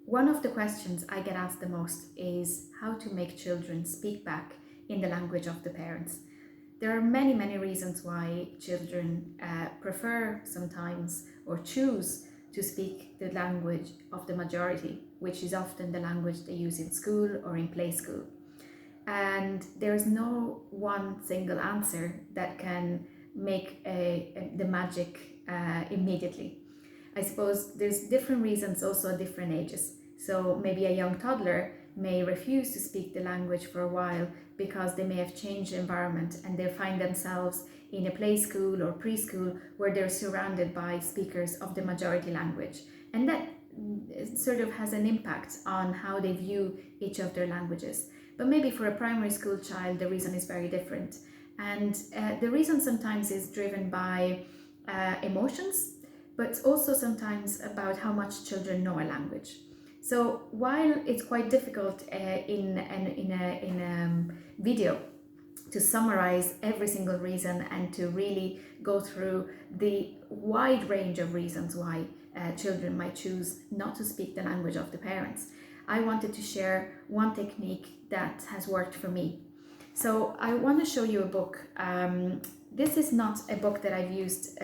one of the questions I get asked the most is how to make children speak back in the language of the parents. There are many, many reasons why children prefer sometimes or choose to speak the language of the majority, which is often the language they use in school or in play school. And there is no one single answer that can make the magic immediately. I suppose there's different reasons also at different ages. So maybe a young toddler may refuse to speak the language for a while because they may have changed the environment and they find themselves in a play school or preschool where they're surrounded by speakers of the majority language. And that sort of has an impact on how they view each of their languages. But maybe for a primary school child, the reason is very different. And the reason sometimes is driven by emotions, but also sometimes about how much children know a language. So while it's quite difficult in a video to summarize every single reason and to really go through the wide range of reasons why children might choose not to speak the language of the parents, I wanted to share one technique that has worked for me. So I want to show you a book. This is not a book that I've used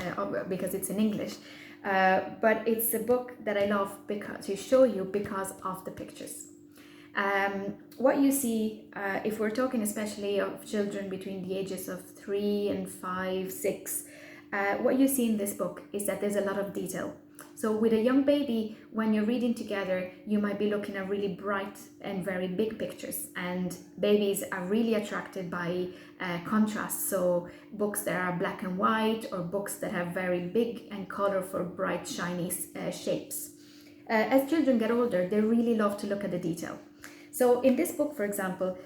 because it's in English, but it's a book that I love to show you because of the pictures. What you see, if we're talking especially of children between the ages of 3 and 5, 6, what you see in this book is that there's a lot of detail. So with a young baby, when you're reading together, you might be looking at really bright and very big pictures, and babies are really attracted by contrast. So books that are black and white or books that have very big and colorful, bright, shiny shapes. As children get older, they really love to look at the detail. So in this book, for example,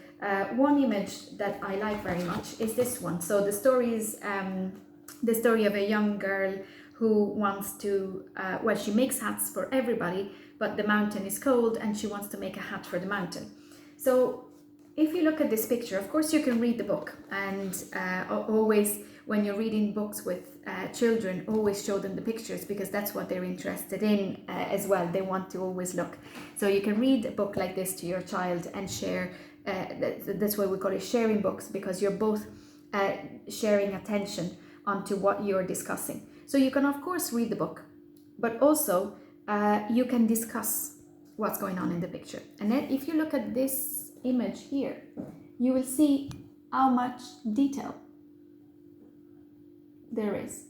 one image that I like very much is this one. So the story is the story of a young girl who wants to, she makes hats for everybody, but the mountain is cold and she wants to make a hat for the mountain. So if you look at this picture, of course you can read the book, and always when you're reading books with children, always show them the pictures because that's what they're interested in as well. They want to always look. So you can read a book like this to your child and share. That's why we call it sharing books, because you're both sharing attention onto what you're discussing. So you can of course read the book, but also you can discuss what's going on in the picture. And then if you look at this image here, you will see how much detail there is.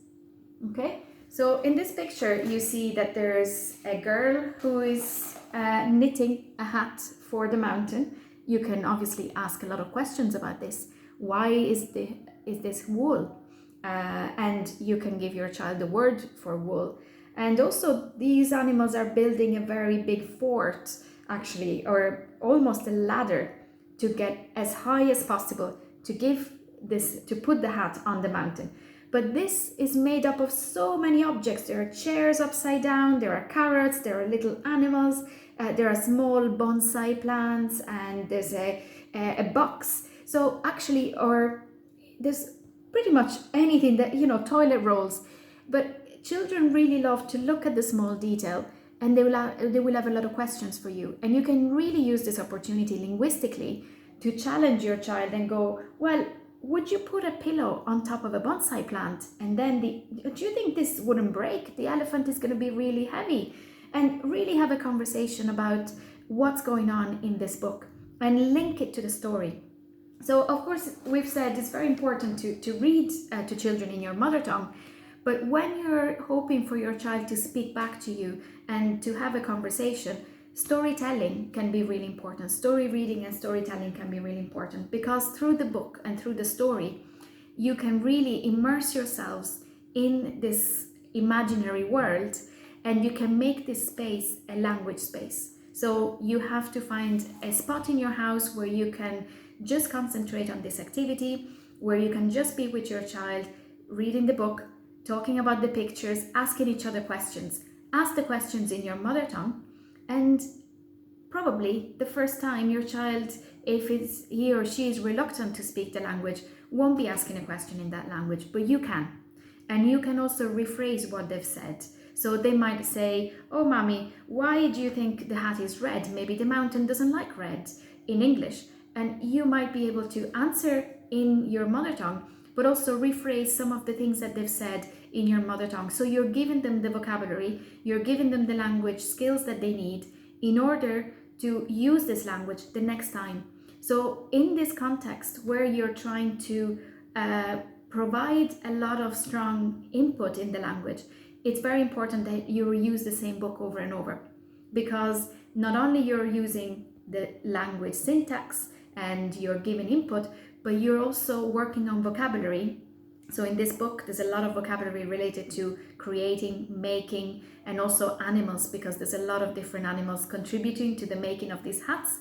Okay, so in this picture you see that there's a girl who is knitting a hat for the mountain. You can obviously ask a lot of questions about this. Why is this wool? And you can give your child the word for wool. And also these animals are building a very big fort, actually, or almost a ladder to get as high as possible to put the hat on the mountain. But this is made up of so many objects. There are chairs upside down, there are carrots, there are little animals, there are small bonsai plants, and there's a box. So actually, or there's pretty much anything that, toilet rolls. But children really love to look at the small detail, and they will have a lot of questions for you. And you can really use this opportunity linguistically to challenge your child and go, well, would you put a pillow on top of a bonsai plant? And then do you think this wouldn't break? The elephant is going to be really heavy. And really have a conversation about what's going on in this book and link it to the story. So of course, we've said it's very important to read to children in your mother tongue, but when you're hoping for your child to speak back to you and to have a conversation, storytelling can be really important. Story reading and storytelling can be really important, because through the book and through the story, you can really immerse yourselves in this imaginary world, and you can make this space a language space. So you have to find a spot in your house where you can just concentrate on this activity, where you can just be with your child, reading the book, talking about the pictures, asking each other questions. Ask the questions in your mother tongue, and probably the first time your child, if he or she is reluctant to speak the language, won't be asking a question in that language, but you can. And you can also rephrase what they've said. So they might say, "Oh, mommy, why do you think the hat is red? Maybe the mountain doesn't like red," in English. And you might be able to answer in your mother tongue, but also rephrase some of the things that they've said in your mother tongue. So you're giving them the vocabulary, you're giving them the language skills that they need in order to use this language the next time. So in this context where you're trying to provide a lot of strong input in the language, it's very important that you use the same book over and over, because not only you're using the language syntax and you're giving input, but you're also working on vocabulary. So in this book, there's a lot of vocabulary related to creating, making, and also animals, because there's a lot of different animals contributing to the making of these hats.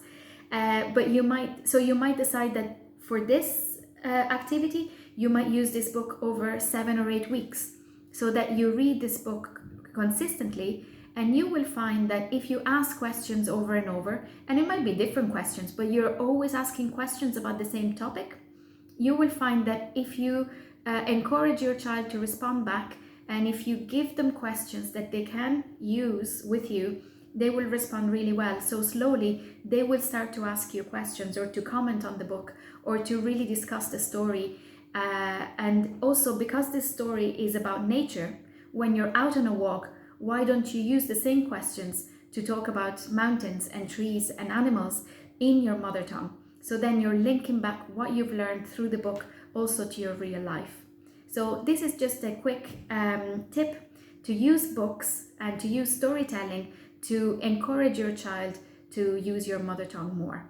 But you might decide that for this activity, you might use this book over 7 or 8 weeks, so that you read this book consistently. And you will find that if you ask questions over and over, and it might be different questions, but you're always asking questions about the same topic, you will find that if you encourage your child to respond back, and if you give them questions that they can use with you, they will respond really well. So slowly they will start to ask you questions, or to comment on the book, or to really discuss the story. And also, because this story is about nature, when you're out on a walk, why don't you use the same questions to talk about mountains and trees and animals in your mother tongue? So then you're linking back what you've learned through the book also to your real life. So this is just a quick tip to use books and to use storytelling to encourage your child to use your mother tongue more.